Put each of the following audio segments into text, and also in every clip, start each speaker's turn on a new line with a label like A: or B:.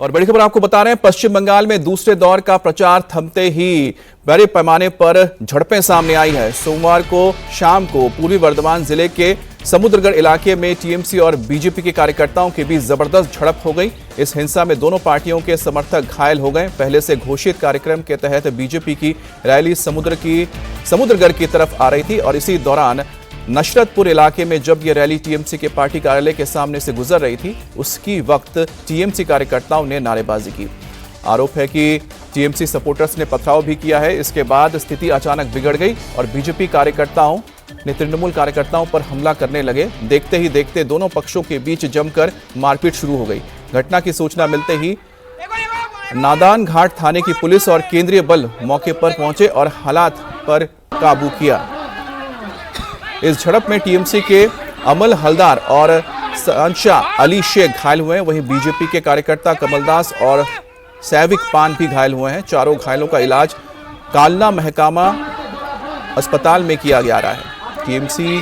A: और बड़ी खबर आपको बता रहे हैं, पश्चिम बंगाल में दूसरे दौर का प्रचार थमते ही बड़े पैमाने पर झड़पें सामने आई है। सोमवार को शाम को पूर्वी वर्धमान जिले के समुद्रगढ़ इलाके में टीएमसी और बीजेपी के कार्यकर्ताओं के बीच जबरदस्त झड़प हो गई। इस हिंसा में दोनों पार्टियों के समर्थक घायल हो गए। पहले से घोषित कार्यक्रम के तहत बीजेपी की रैली समुद्रगढ़ की तरफ आ रही थी और इसी दौरान नशरतपुर इलाके में जब यह रैली टीएमसी के पार्टी कार्यालय के सामने से गुजर रही थी, उसी वक्त टीएमसी कार्यकर्ताओं ने नारेबाजी की। आरोप है कि टीएमसी सपोर्टर्स ने पथराव भी किया है। इसके बाद स्थिति अचानक बिगड़ गई और बीजेपी कार्यकर्ताओं ने तृणमूल कार्यकर्ताओं पर हमला करने लगे। देखते ही देखते दोनों पक्षों के बीच जमकर मारपीट शुरू हो गई। घटना की सूचना मिलते ही नादान घाट थाने की पुलिस और केंद्रीय बल मौके पर पहुंचे और हालात पर काबू किया। इस झड़प में टीएमसी के अमल हलदार और शहंशाह अली शेख घायल हुए हैं। वहीं बीजेपी के कार्यकर्ता कमलदास और सैविक पान भी घायल हुए हैं। चारों घायलों का इलाज कालना महकमा अस्पताल में किया जा रहा है। टीएमसी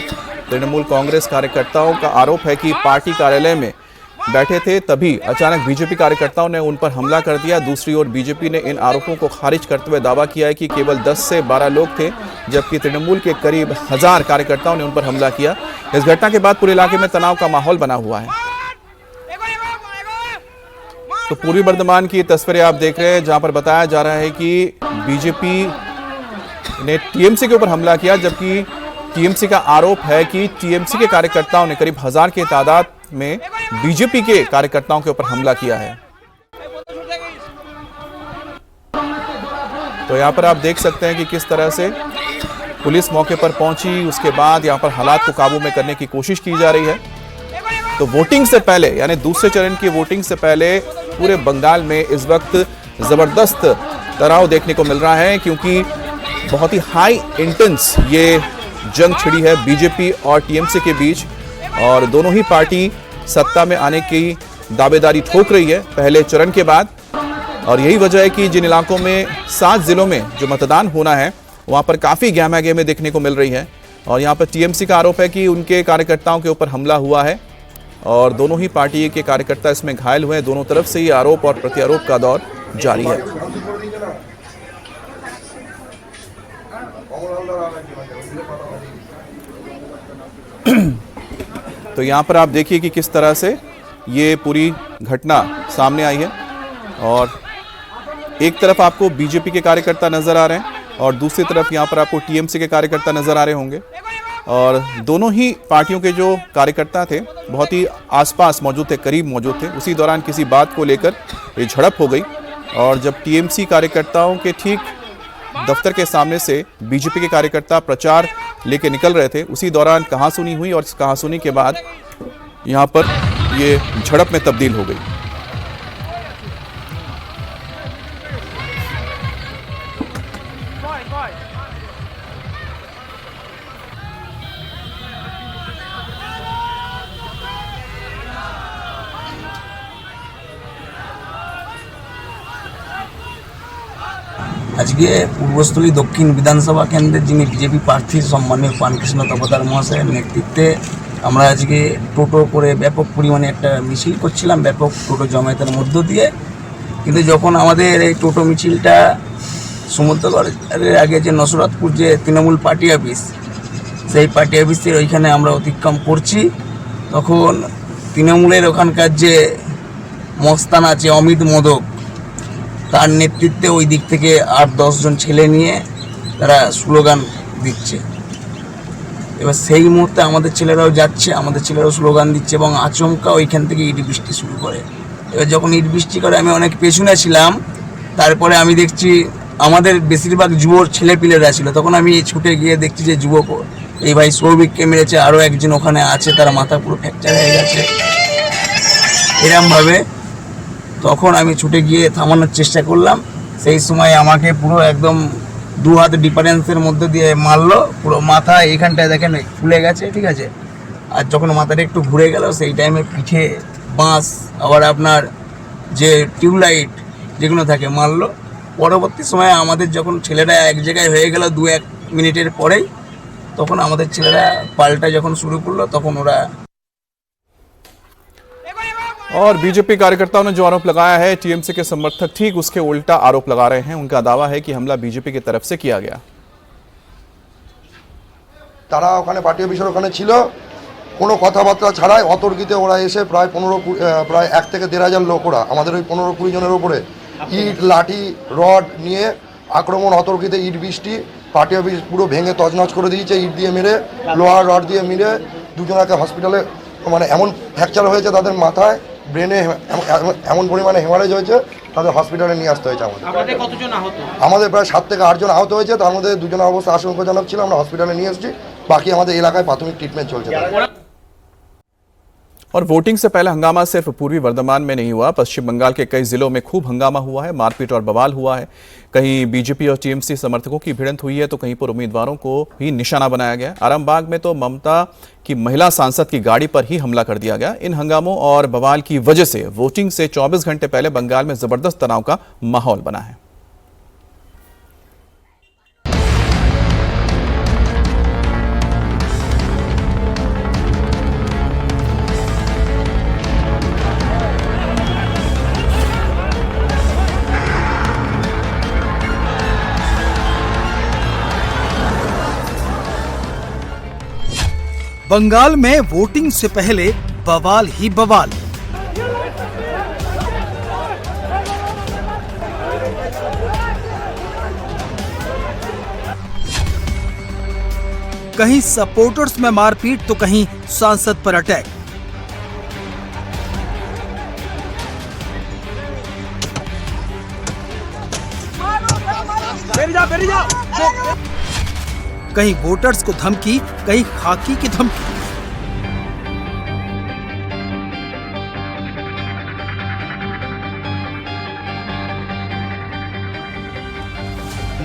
A: तृणमूल कांग्रेस कार्यकर्ताओं का आरोप है कि पार्टी कार्यालय में बैठे थे, तभी अचानक बीजेपी कार्यकर्ताओं ने उन पर हमला कर दिया। दूसरी ओर बीजेपी ने इन आरोपों को खारिज करते हुए दावा किया है कि केवल 10 से 12 लोग थे, जबकि तृणमूल के करीब 1000 कार्यकर्ताओं ने उन पर हमला किया। इस घटना के बाद पूरे इलाके में तनाव का माहौल बना हुआ है। तो पूर्वी वर्धमान की तस्वीरें आप देख रहे हैं, जहां पर बताया जा रहा है कि बीजेपी ने टीएमसी के ऊपर हमला किया, जबकि टीएमसी का आरोप है कि टीएमसी के कार्यकर्ताओं ने करीब 1000 की तादाद में बीजेपी के कार्यकर्ताओं के ऊपर हमला किया है। तो यहां पर आप देख सकते हैं कि किस तरह से पुलिस मौके पर पहुंची। उसके बाद यहां पर हालात को काबू में करने की कोशिश की जा रही है। तो वोटिंग से पहले, यानी दूसरे चरण की वोटिंग से पहले पूरे बंगाल में इस वक्त जबरदस्त तनाव देखने को मिल रहा है, क्योंकि बहुत ही हाई इंटेंस ये जंग छिड़ी है बीजेपी और टीएमसी के बीच, और दोनों ही पार्टी सत्ता में आने की दावेदारी ठोक रही है पहले चरण के बाद। और यही वजह है कि जिन इलाकों में 7 जिलों में जो मतदान होना है, वहां पर काफी गहमा-गहमी देखने को मिल रही है। और यहां पर टीएमसी का आरोप है कि उनके कार्यकर्ताओं के ऊपर हमला हुआ है और दोनों ही पार्टी के कार्यकर्ता इसमें घायल हुए हैं। दोनों तरफ से ये आरोप और प्रत्यारोप का दौर जारी है। तो यहाँ पर आप देखिए कि किस तरह से ये पूरी घटना सामने आई है, और एक तरफ आपको बीजेपी के कार्यकर्ता नजर आ रहे हैं और दूसरी तरफ यहाँ पर आपको टीएमसी के कार्यकर्ता नजर आ रहे होंगे। और दोनों ही पार्टियों के जो कार्यकर्ता थे बहुत ही आसपास मौजूद थे, करीब मौजूद थे। उसी दौरान किसी बात को लेकर ये झड़प हो गई, और जब टीएमसी कार्यकर्ताओं के ठीक दफ्तर के सामने से बीजेपी के कार्यकर्ता प्रचार लेके निकल रहे थे, उसी दौरान कहासुनी हुई और इस कहासुनी के बाद यहां पर ये झड़प में तब्दील हो गई।
B: আজকে পূর্বস্থলী দক্ষিণ বিধানসভা কেন্দ্রের যিনি বিজেপি প্রার্থী সম্মানীয় পানকৃষ্ণ তপোদার মহাশয়ের নেতৃত্বে আমরা আজকে টোটো করে ব্যাপক পরিমাণে একটা মিছিল করছিলাম, ব্যাপক টোটো জমায়েতের মধ্য দিয়ে। কিন্তু যখন আমাদের এই টোটো মিছিলটা সমুদ্রগড়ের আগে যে নসরতপুর যে তৃণমূল পার্টি অফিস, সেই পার্টি অফিসের ওইখানে আমরা অতিক্রম করছি, তখন তৃণমূলের ওখানকার যে মস্তান আছে অমিত মোদক, তার নেতৃত্বে ওই দিক থেকে 8-10 জন ছেলে নিয়ে তারা স্লোগান দিচ্ছে। এবার সেই মুহূর্তে আমাদের ছেলেরাও যাচ্ছে, আমাদের ছেলেরাও স্লোগান দিচ্ছে এবং আচমকা ওইখান থেকে ইট বৃষ্টি শুরু করে। এবার যখন ইট বৃষ্টি করে আমি অনেক পেছনে ছিলাম, তারপরে আমি দেখছি আমাদের বেশিরভাগ যুব ছেলেপিলেরা ছিল। তখন আমি ছুটে গিয়ে দেখছি যে যুবক এই ভাই সৌভিককে মেরেছে, আরও একজন ওখানে আছে, তার মাথা পুরো ফ্র্যাকচার হয়ে গেছে এরমভাবে। তখন আমি ছুটে গিয়ে থামানোর চেষ্টা করলাম। সেই সময় আমাকে পুরো একদম 2 হাত ডিফারেন্সের মধ্যে দিয়ে মারলো, পুরো মাথা এইখানটায় দেখেন ফুলে গেছে, ঠিক আছে। আর যখন মাথাটা একটু ঘুরে গেল, সেই টাইমে পিঠে বাঁশ আবার আপনার যে টিউবলাইট যেগুলো থাকে মারলো। পরবর্তী সময়ে আমাদের যখন ছেলেরা এক জায়গায় হয়ে গেল 2-1 মিনিটের পরেই, তখন আমাদের ছেলেরা পাল্টা যখন শুরু করলো, তখন ওরা
A: और बीजेपी कार्यकर्ताओं ने जो आरोप लगाया है, टीएमसी के समर्थक ठीक उसके उल्टा आरोप लगा रहे हैं। उनका दावा है कि हमला बीजेपी की तरफ से किया गया।
C: তারা ওখানে পার্টি অফিসের ওখানে ছিল, কোনো কথাবার্তা ছাড়াই অতর্কিতে ওরা এসে প্রায় 1 থেকে 1,500 লোক, ওরা আমাদের ওই 15-20 জনের উপরে ইট লাঠি রড নিয়ে আক্রমণ, অতর্কিতে ইট বৃষ্টি, পার্টি অফিস পুরো ভেঙে তছনছ করে দিয়েছে। ইট দিয়ে মেরে, লোহার রড দিয়ে মেরে দুজনকে হসপিটালে, মানে এমন ফ্র্যাকচার হয়েছে তাদের মাথায়, ব্রেনে এমন পরিমাণে হেমারেজ হয়েছে, তাদের হসপিটালে নিয়ে আসতে হয়েছে। আমাদের প্রায় 7 থেকে 8 জন আহত হয়েছে, তার মধ্যে 2 জনের অবস্থা আশঙ্কাজনক ছিল, আমরা হসপিটালে নিয়ে এসেছি। बाकी हमारे इलाके प्राथमिक ट्रीटमेंट चल रहा है।
A: और वोटिंग से पहले हंगामा सिर्फ पूर्वी वर्धमान में नहीं हुआ, पश्चिम बंगाल के कई जिलों में खूब हंगामा हुआ है, मारपीट और बवाल हुआ है। कहीं बीजेपी और टीएमसी समर्थकों की भिड़ंत हुई है तो कहीं पर उम्मीदवारों को ही निशाना बनाया गया। आरामबाग में तो ममता की महिला सांसद की गाड़ी पर ही हमला कर दिया गया। इन हंगामों और बवाल की वजह से वोटिंग से 24 घंटे पहले बंगाल में जबरदस्त तनाव का माहौल बना है।
D: बंगाल में वोटिंग से पहले बवाल ही बवाल। कहीं सपोर्टर्स में मारपीट तो कहीं सांसद पर अटैक। कहीं वोटर्स को धमकी, कहीं खाकी की धमकी।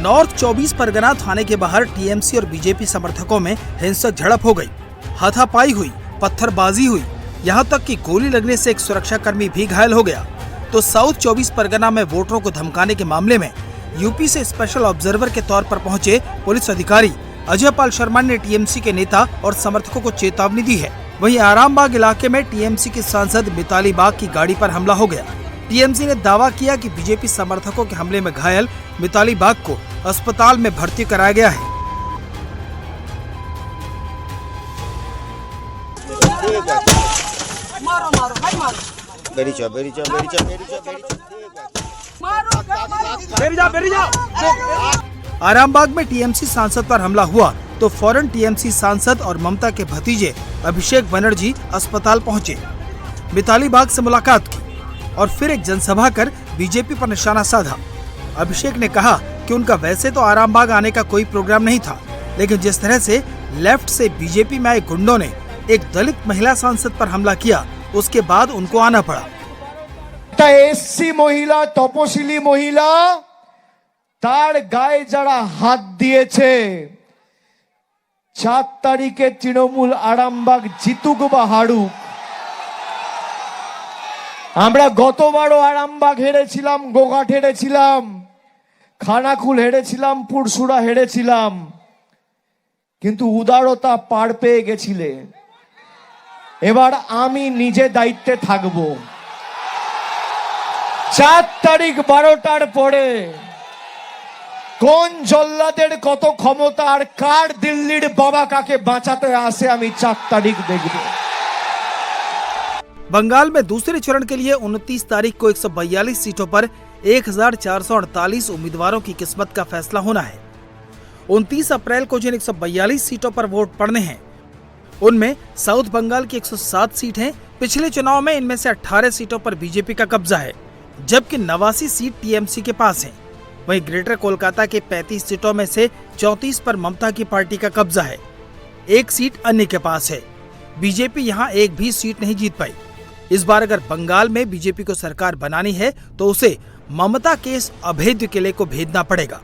D: नॉर्थ 24 परगना थाने के बाहर टीएमसी और बीजेपी समर्थकों में हिंसक झड़प हो गई, हाथापाई हुई, पत्थरबाजी हुई, यहां तक कि गोली लगने से एक सुरक्षाकर्मी भी घायल हो गया। तो साउथ 24 परगना में वोटरों को धमकाने के मामले में यूपी से स्पेशल ऑब्जर्वर के तौर पर पहुंचे पुलिस अधिकारी अजय पाल शर्मा ने टीएमसी के नेता और समर्थकों को चेतावनी दी है। वहीं आरामबाग इलाके में टीएमसी की सांसद मिताली बाग की गाड़ी पर हमला हो गया। टीएमसी ने दावा किया कि बीजेपी समर्थकों के हमले में घायल मिताली बाग को अस्पताल में भर्ती कराया गया है। आरामबाग में टीएमसी सांसद पर हमला हुआ तो फौरन टीएमसी सांसद और ममता के भतीजे अभिषेक बनर्जी अस्पताल पहुंचे, मिताली बाग से मुलाकात की और फिर एक जनसभा कर बीजेपी पर निशाना साधा। अभिषेक ने कहा कि उनका वैसे तो आरामबाग आने का कोई प्रोग्राम नहीं था, लेकिन जिस तरह से लेफ्ट से बीजेपी में आए गुंडों ने एक दलित महिला सांसद पर हमला किया, उसके बाद उनको आना पड़ा।
E: एससी महिला, तपशिली महिला, तार गाये जरा हाथ दिएছে 4 तारीखे तृणमूल आरामबाग जितुक बा हारुक। আমরা গতবারও আরামবাগ হেরেছিলাম, গোঘাট হেরেছিলাম, খানাকুল হেরেছিলাম, পুরসুরা হেরেছিলাম, কিন্তু উদারতা পার পেয়ে গেছিলে। এবার আমি নিজে দায়িত্বে থাকব। 4 তারিখ 12টার পরে কোন জল্লাদের কত ক্ষমতা আর কার দিল্লির বাবা কাকে বাঁচাতে আসে আমি 4 তারিখ দেখব।
D: बंगाल में दूसरे चरण के लिए 29 तारीख को 142 सीटों पर 1448 उम्मीदवारों की किस्मत का फैसला होना है। 29 अप्रैल को जिन 142 सीटों पर वोट पड़ने हैं, उनमें साउथ बंगाल की 107 सीट हैं। पिछले चुनाव में इनमें से 18 सीटों पर बीजेपी का कब्जा है, जबकि 89 सीट टीएमसी के पास हैं। वहीं ग्रेटर कोलकाता के 35 सीटों में से 34 पर ममता की पार्टी का कब्जा है, 1 सीट अन्य के पास है। बीजेपी यहां एक भी सीट नहीं जीत पाई। इस बार अगर बंगाल में बीजेपी को सरकार बनानी है तो उसे ममता के इस अभेद्य किले को भेदना पड़ेगा।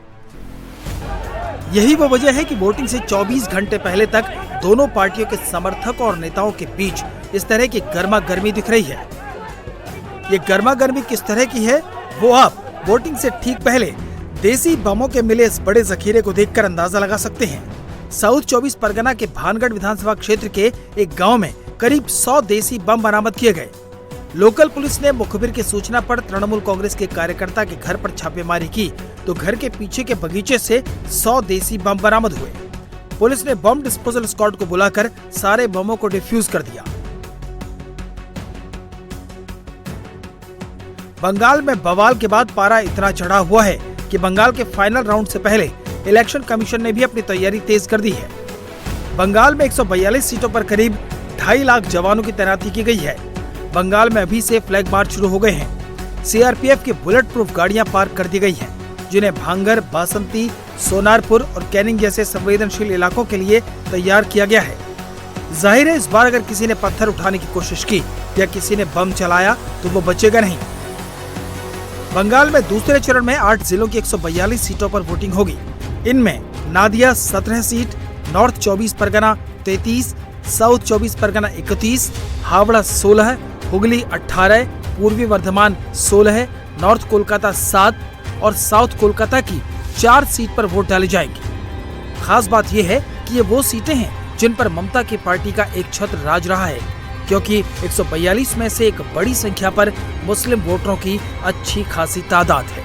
D: यही वो वजह है कि वोटिंग से 24 घंटे पहले तक दोनों पार्टियों के समर्थकों और नेताओं के बीच इस तरह की गर्मा गर्मी दिख रही है। ये गर्मा गर्मी किस तरह की है वो आप वोटिंग से ठीक पहले देसी बमों के मिले इस बड़े जखीरे को देखकर अंदाजा लगा सकते हैं। साउथ 24 परगना के भानगढ़ विधानसभा क्षेत्र के एक गांव में करीब 100 देसी बम बरामद किए गए। लोकल पुलिस ने मुखबिर की सूचना पर तृणमूल कांग्रेस के कार्यकर्ता के घर पर छापेमारी की तो घर के पीछे के बगीचे से 100 देसी बम बरामद हुए। पुलिस ने बम डिस्पोजल स्क्वाड को बुलाकर सारे बमों को डिफ्यूज कर दिया। बंगाल में बवाल के बाद पारा इतना चढ़ा हुआ है कि बंगाल के फाइनल राउंड से पहले इलेक्शन कमीशन ने भी अपनी तैयारी तेज कर दी है। बंगाल में 142 सीटों पर करीब 2.5 लाख जवानों की तैनाती की गई है। बंगाल में अभी से फ्लैग मार्च शुरू हो गए हैं। सीआरपीएफ की बुलेट प्रूफ गाड़ियां पार्क कर दी गई हैं, जिन्हें भांगर, बासंती, सोनारपुर और कैनिंग जैसे संवेदनशील इलाकों के लिए तैयार किया गया है। जाहिर है इस बार अगर किसी ने पत्थर उठाने की कोशिश की या किसी ने बम चलाया तो वो बचेगा नहीं। बंगाल में दूसरे चरण में 8 जिलों की 142 सीटों पर वोटिंग होगी। इनमें Nadia 17 seat, north 24 Pargana 33, south 24 Pargana 31, Howrah 16, Hooghly 18, पूर्वी वर्धमान 16, नॉर्थ कोलकाता 7 और साउथ कोलकाता की 4 सीट पर वोट डाले जाएंगे। खास बात यह है कि ये वो सीटें हैं जिन पर ममता की पार्टी का एक छत्र राज रहा है, क्योंकि 142 में से एक बड़ी संख्या पर मुस्लिम वोटरों की अच्छी खासी तादाद है।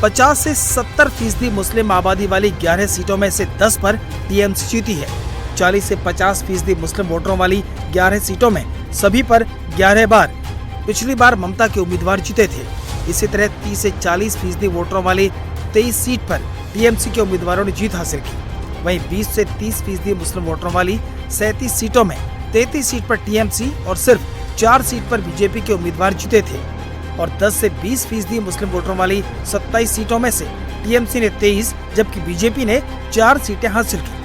D: 50 से 70% मुस्लिम आबादी वाली 11 सीटों में से 10 पर टीएमसी जीती है। 40 से 50% मुस्लिम वोटरों वाली 11 सीटों में सभी पर 11 बार पिछली बार ममता के उम्मीदवार जीते थे। इसी तरह 30 से 40% वोटरों वाली 23 सीट पर टीएमसी के उम्मीदवारों ने जीत हासिल की। वहीं 20 से 30% मुस्लिम वोटरों वाली 37 सीटों में 33 सीट पर टीएमसी और सिर्फ 4 सीट पर बीजेपी के उम्मीदवार जीते थे और 10 से 20% मुस्लिम वोटरों वाली 27 सीटों में से टीएमसी ने 23 जबकि बीजेपी ने 4 सीटें हासिल की।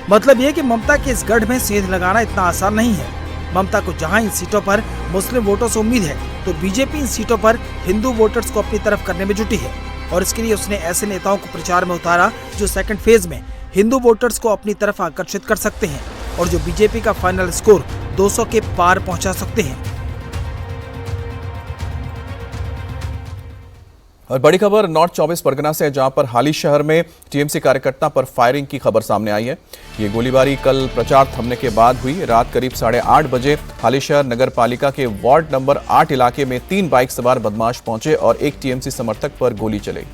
D: मतलब यह कि ममता के इस गढ़ में सेंध लगाना इतना आसान नहीं है। ममता को जहां इन सीटों पर मुस्लिम वोटों से उम्मीद है तो बीजेपी इन सीटों पर हिंदू वोटर्स को अपनी तरफ करने में जुटी है और इसके लिए उसने ऐसे नेताओं को प्रचार में उतारा जो सेकंड फेज में हिंदू वोटर्स को अपनी तरफ आकर्षित कर सकते हैं और जो बीजेपी का फाइनल स्कोर 200 के पार पहुंचा सकते हैं।
A: और बड़ी खबर नॉर्थ 24 परगना से, जहां पर हाली शहर में टीएमसी कार्यकर्ता पर फायरिंग की खबर सामने आई है। ये गोलीबारी कल प्रचार थमने के बाद हुई। रात करीब 8:30 बजे हाली शहर नगर पालिका के वार्ड नंबर 8 इलाके में 3 बाइक सवार बदमाश पहुंचे और एक टीएमसी समर्थक पर गोली चली।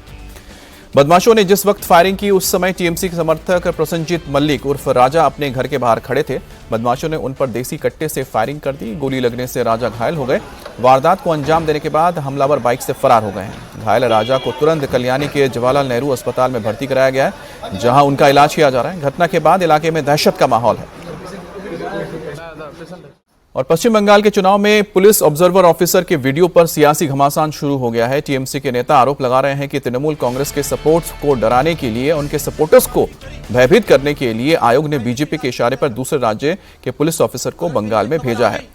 A: बदमाशों ने जिस वक्त फायरिंग की उस समय टीएमसी के समर्थक प्रसन्नजीत मल्लिक उर्फ राजा अपने घर के बाहर खड़े थे। बदमाशों ने उन पर देसी कट्टे से फायरिंग कर दी। गोली लगने से राजा घायल हो गए। वारदात को अंजाम देने के बाद हमलावर बाइक से फरार हो गए हैं। घायल राजा को तुरंत कल्याणी के जवाहरलाल नेहरू अस्पताल में भर्ती कराया गया है, जहां उनका इलाज किया जा रहा है। घटना के बाद इलाके में दहशत का माहौल है। और पश्चिम बंगाल के चुनाव में पुलिस ऑब्जर्वर ऑफिसर के वीडियो पर सियासी घमासान शुरू हो गया है। टीएमसी के नेता आरोप लगा रहे हैं कि तृणमूल कांग्रेस के सपोर्ट्स को डराने के लिए, उनके सपोर्टर्स को भयभीत करने के लिए आयोग ने बीजेपी के इशारे पर दूसरे राज्य के पुलिस ऑफिसर को बंगाल में भेजा है।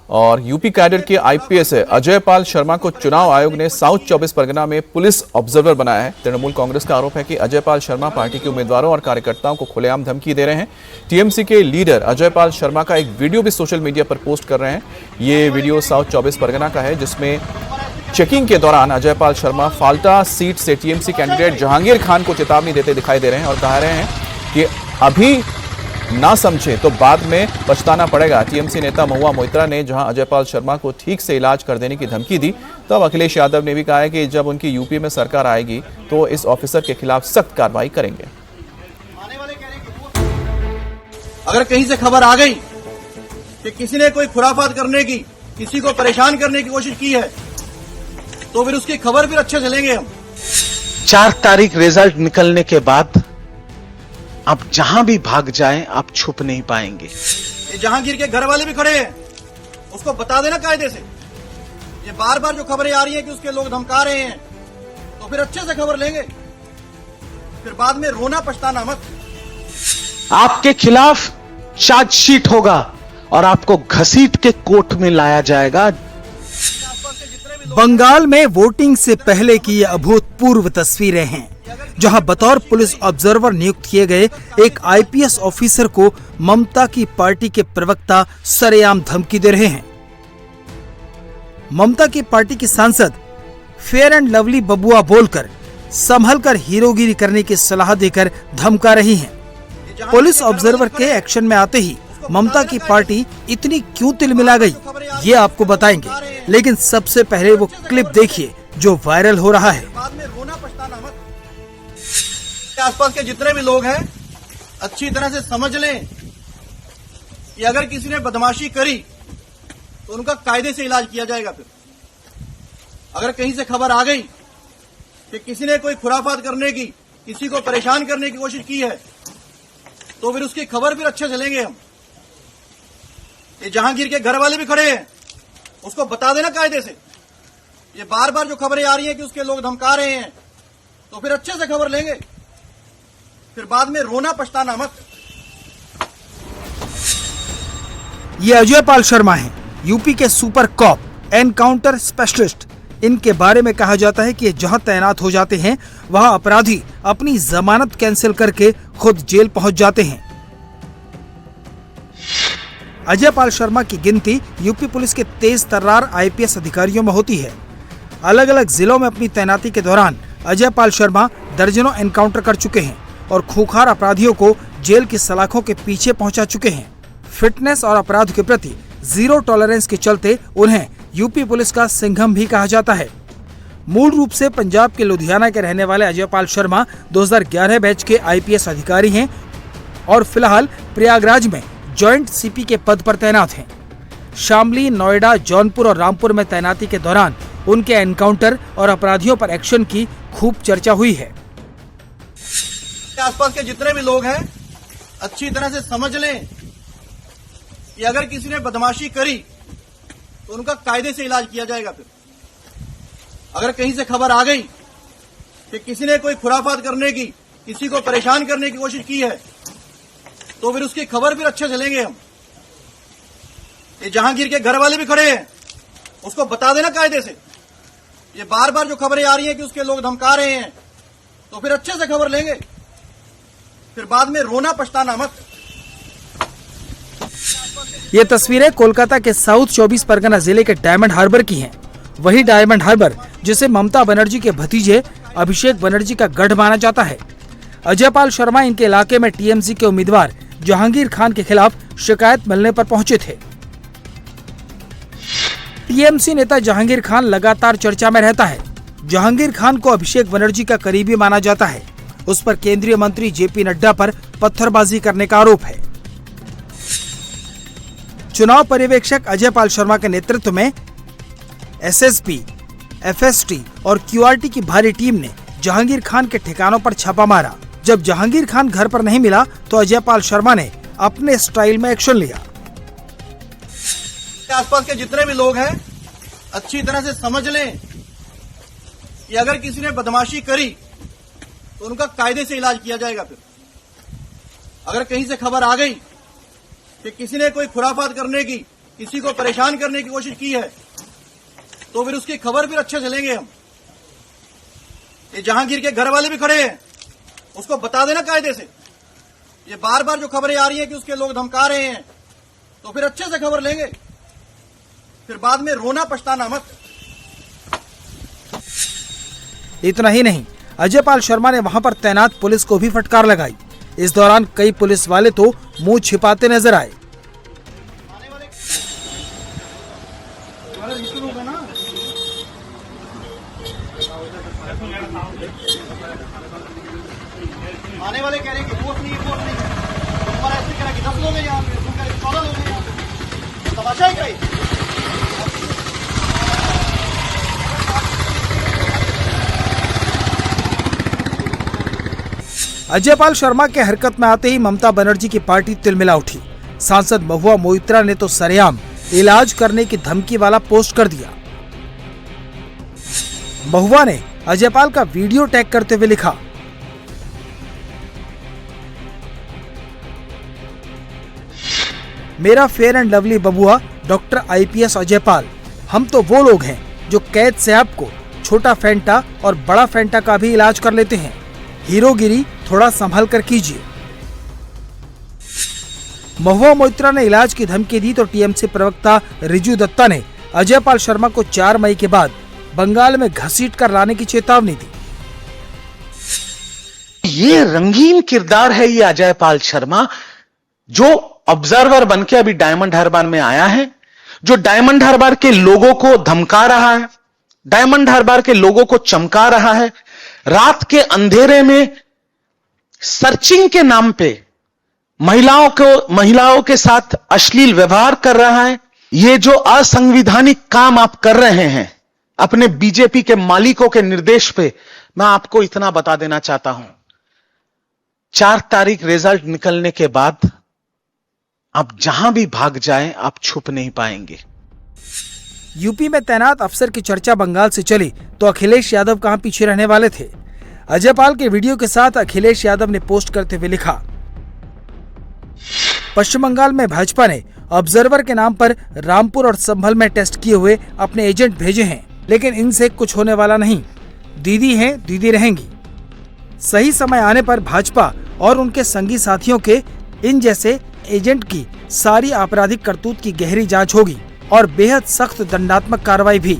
A: और यूपी कैडर के आईपीएस अजय पाल शर्मा को चुनाव आयोग ने साउथ 24 परगना में पुलिस ऑब्जर्वर बनाया है। तृणमूल कांग्रेस का आरोप है कि अजय पाल शर्मा पार्टी के उम्मीदवारों और कार्यकर्ताओं को खुलेआम धमकी दे रहे हैं। टीएमसी के लीडर अजय पाल शर्मा का एक वीडियो भी सोशल मीडिया पर पोस्ट कर रहे हैं। ये वीडियो साउथ 24 परगना का है, जिसमें चेकिंग के दौरान अजय पाल शर्मा फाल्टा सीट से टीएमसी कैंडिडेट जहांगीर खान को चेतावनी देते दिखाई दे रहे हैं और कह रहे हैं कि अभी ना समझे तो बाद में पछताना पड़ेगा। टीएमसी नेता महुआ मोइत्रा ने जहां अजय पाल शर्मा को ठीक से इलाज कर देने की धमकी दी, तब अखिलेश यादव ने भी कहा है कि जब उनकी यूपी में सरकार आएगी तो इस ऑफिसर के खिलाफ सख्त कार्रवाई करेंगे।
F: अगर कहीं से खबर आ गई कि किसी ने कोई खुराफात करने की, किसी को परेशान करने की कोशिश की है, तो फिर उसकी खबर फिर अच्छे से लेंगे हम।
G: 4 तारीख रिजल्ट निकलने के बाद आप जहां भी भाग जाएं, आप छुप नहीं पाएंगे।
F: ये जहांगीर के घर वाले भी खड़े हैं, उसको बता देना कायदे से। ये बार बार जो खबरें आ रही हैं कि उसके लोग धमका रहे हैं, तो फिर अच्छे से खबर लेंगे, फिर बाद में रोना पछताना मत।
G: आपके खिलाफ चार्जशीट होगा और आपको घसीट के कोर्ट में लाया जाएगा।
D: बंगाल में वोटिंग से पहले की ये अभूतपूर्व तस्वीरें हैं, जहां बतौर पुलिस ऑब्जर्वर नियुक्त किए गए एक आईपीएस ऑफिसर को ममता की पार्टी के प्रवक्ता सरेआम धमकी दे रहे हैं। ममता की पार्टी की सांसद फेयर एंड लवली बबुआ बोलकर संभल कर हीरोगिरी करने की सलाह देकर धमका रही हैं। पुलिस ऑब्जर्वर के एक्शन में आते ही ममता की पार्टी इतनी क्यों तिलमिला गई, ये आपको बताएंगे, लेकिन सबसे पहले वो क्लिप देखिए जो वायरल हो रहा है।
F: बाद में रोना पछताना मत। आसपास के जितने भी लोग हैं अच्छी तरह से समझ लें कि अगर किसी ने बदमाशी करी तो उनका कायदे से इलाज किया जाएगा। फिर अगर कहीं से खबर आ गई कि किसी ने कोई खुराफात करने की, किसी को परेशान करने की कोशिश की है, तो फिर उसकी खबर फिर अच्छे से लेंगे हम। ये जहांगीर के घर वाले भी खड़े हैं, उसको बता देना कायदे से। ये बार बार जो खबरें आ रही हैं कि उसके लोग धमका रहे हैं, तो फिर अच्छे से खबर लेंगे। फिर बाद में रोना पछताना मत।
D: ये अजय पाल शर्मा हैं, यूपी के सुपर कॉप, एनकाउंटर स्पेशलिस्ट। इनके बारे में कहा जाता है कि जहां तैनात हो जाते हैं वहां अपराधी अपनी जमानत कैंसिल करके खुद जेल पहुंच जाते हैं। अजय पाल शर्मा की गिनती यूपी पुलिस के तेज तर्रार आईपीएस अधिकारियों में होती है। अलग अलग जिलों में अपनी तैनाती के दौरान अजय पाल शर्मा दर्जनों एनकाउंटर कर चुके हैं और खूंखार अपराधियों को जेल की सलाखों के पीछे पहुंचा चुके हैं। फिटनेस और अपराध के प्रति जीरो टॉलरेंस के चलते उन्हें यूपी पुलिस का सिंघम भी कहा जाता है। मूल रूप से पंजाब के लुधियाना के रहने वाले अजय पाल शर्मा 2011 बैच के आईपीएस अधिकारी हैं और फिलहाल प्रयागराज में जॉइंट सीपी के पद पर तैनात हैं। शामली, नोएडा, जौनपुर और रामपुर में तैनाती के दौरान उनके एनकाउंटर और अपराधियों पर एक्शन की खूब चर्चा हुई है।
F: आसपास के जितने भी लोग हैं अच्छी तरह से समझ लें कि अगर किसी ने बदमाशी करी तो उनका कायदे से इलाज किया जाएगा। फिर अगर कहीं से खबर आ गई कि किसी ने कोई खुराफात करने की, किसी को परेशान करने की कोशिश की है, तो फिर उसकी खबर फिर अच्छे से लेंगे हम। ये जहांगीर के घर वाले भी खड़े हैं, उसको बता देना कायदे से। ये बार बार जो खबरें आ रही हैं कि उसके लोग धमका रहे हैं, तो फिर अच्छे से खबर लेंगे। फिर बाद में रोना पछताना मत।
D: ये तस्वीरें कोलकाता के साउथ 24 परगना जिले के डायमंड हार्बर की हैं। वही डायमंड हार्बर जिसे ममता बनर्जी के भतीजे अभिषेक बनर्जी का गढ़ माना जाता है। अजय पाल शर्मा इनके इलाके में टीएमसी के उम्मीदवार जहांगीर खान के खिलाफ शिकायत मिलने पर पहुंचे थे। टीएमसी नेता जहांगीर खान लगातार चर्चा में रहता है। जहांगीर खान को अभिषेक बनर्जी का करीबी माना जाता है। उस पर केंद्रीय मंत्री जेपी नड्डा पर पत्थरबाजी करने का आरोप है। चुनाव पर्यवेक्षक अजय पाल शर्मा के नेतृत्व में एसएसपी, एफएसटी और क्यूआरटी की भारी टीम ने जहांगीर खान के ठिकानों पर छापा मारा। जब जहांगीर खान घर पर नहीं मिला तो अजय पाल शर्मा ने अपने स्टाइल में एक्शन लिया।
F: आसपास के जितने भी लोग हैं अच्छी तरह से समझ लें कि अगर किसी ने बदमाशी करी तो उनका कायदे से इलाज किया जाएगा। फिर अगर कहीं से खबर आ गई कि किसी ने कोई खुराफात करने की, किसी को परेशान करने की कोशिश की है, तो फिर उसकी खबर फिर अच्छे से लेंगे हम। ये जहांगीर के घर वाले भी खड़े हैं, उसको बता देना कायदे से। ये बार बार जो खबरें आ रही हैं कि उसके लोग धमका रहे हैं, तो फिर अच्छे से खबर लेंगे। फिर बाद में रोना पछताना मत।
D: इतना ही नहीं, अजय पाल शर्मा ने वहां पर तैनात पुलिस को भी फटकार लगाई। इस दौरान कई पुलिस वाले तो मुंह छिपाते नजर आए।
F: आने वाले कह रहे हैं कि वोट नहीं, वोट नहीं। हमारा ऐसे कह रहा है कि 10 लोग हैं यहाँ पे, तुम कह रहे 14 लोग हैं यहाँ पे। तमाशा है क्या ये?
D: अजय पाल शर्मा के हरकत में आते ही ममता बनर्जी की पार्टी तिलमिला उठी। सांसद महुआ मोइत्रा ने तो सरेआम इलाज करने की धमकी वाला पोस्ट कर दिया। महुआ ने अजय पाल का वीडियो टैग करते हुए लिखा, मेरा फेयर एंड लवली बबुआ डॉक्टर आईपीएस अजय पाल, हम तो वो लोग हैं जो कैद से आपको छोटा फैंटा और बड़ा फैंटा का भी इलाज कर लेते हैं। हीरोगिरी थोड़ा संभल कर कीजिए। महुआ मोइत्रा ने इलाज की धमकी दी तो टीएमसी प्रवक्ता रिजू दत्ता ने अजय पाल शर्मा को 4 मई के बाद बंगाल में घसीट कर लाने की चेतावनी दी।
G: ये रंगीन किरदार है ये अजय पाल शर्मा, जो ऑब्जर्वर बनके अभी डायमंड हार्बर में आया है, जो डायमंड हार्बर के लोगों को धमका रहा है, डायमंड हार्बर के लोगों को चमका रहा है, रात के अंधेरे में सर्चिंग के नाम पे महिलाओं के साथ अश्लील व्यवहार कर रहा है। ये जो असंवैधानिक काम आप कर रहे हैं अपने बीजेपी के मालिकों के निर्देश पे, मैं आपको इतना बता देना चाहता हूं, 4 तारीख रिजल्ट निकलने के बाद आप जहां भी भाग जाएं, आप छुप नहीं पाएंगे।
D: यूपी में तैनात अफसर की चर्चा बंगाल से चली तो अखिलेश यादव कहां पीछे रहने वाले थे। अजय पाल के वीडियो के साथ अखिलेश यादव ने पोस्ट करते हुए लिखा, पश्चिम बंगाल में भाजपा ने ऑब्जर्वर के नाम पर रामपुर और संभल में टेस्ट किए हुए अपने एजेंट भेजे हैं, लेकिन इनसे कुछ होने वाला नहीं। दीदी हैं, दीदी रहेंगी। सही समय आने पर भाजपा और उनके संगी साथियों के इन जैसे एजेंट की सारी आपराधिक करतूत की गहरी जांच होगी और बेहद सख्त दंडात्मक कार्रवाई भी।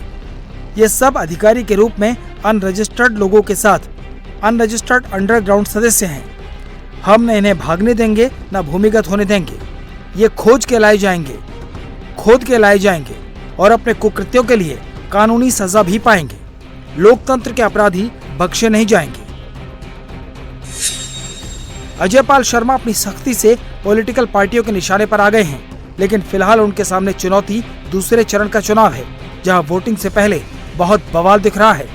D: ये सब अधिकारी के रूप में अनरजिस्टर्ड लोगों के साथ अनरजिस्टर्ड अंडरग्राउंड सदस्य हैं। हम न इन्हें भागने देंगे न भूमिगत होने देंगे। ये खोद के लाए जाएंगे और अपने कुकृत्यों के लिए कानूनी सजा भी पाएंगे। लोकतंत्र के अपराधी बख्शे नहीं जाएंगे। अजय पाल शर्मा अपनी सख्ती से पॉलिटिकल पार्टियों के निशाने पर आ गए हैं, लेकिन फिलहाल उनके सामने चुनौती दूसरे चरण का चुनाव है, जहां वोटिंग से पहले बहुत बवाल दिख रहा है।